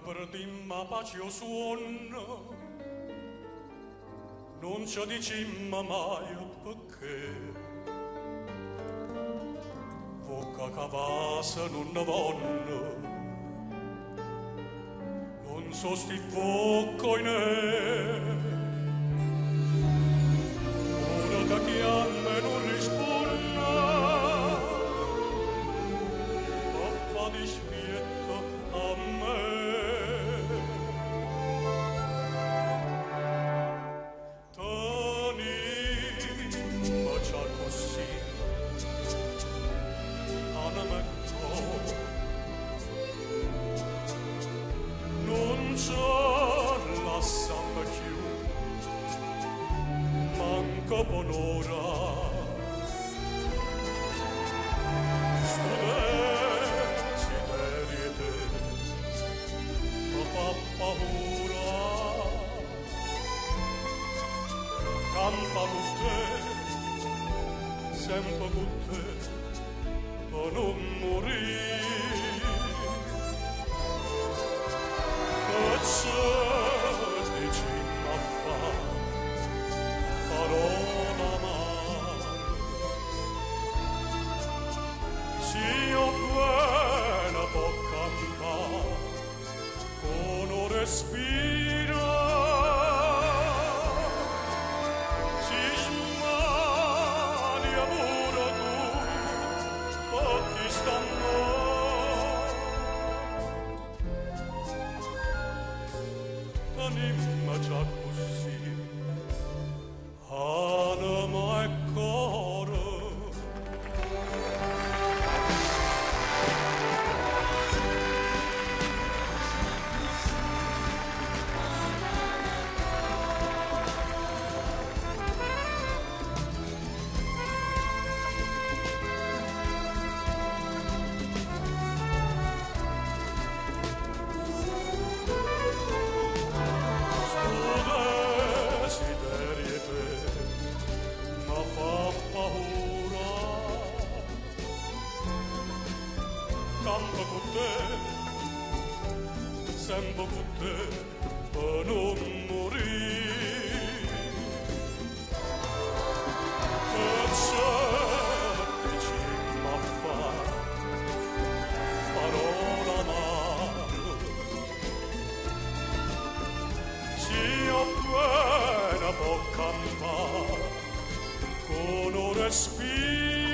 Perdimma pace o suono, non ci dicimma mai perché. Vocca cavasa non ne vonno, non so sti vocco in ora da chiamme non risponda, ma fa dispietto a me. Bonora studenti deriete ma fa paura campa con te sempre con te per non morire che c'è dici a fa parola male si ho buona può cantare con un respiro si smania pure tu occhi stanno anima già così anima e cuore. Campo con te, sempre con te, per non morire. E c'è vicino a fare parola male. Sia buona può cantare con un respiro.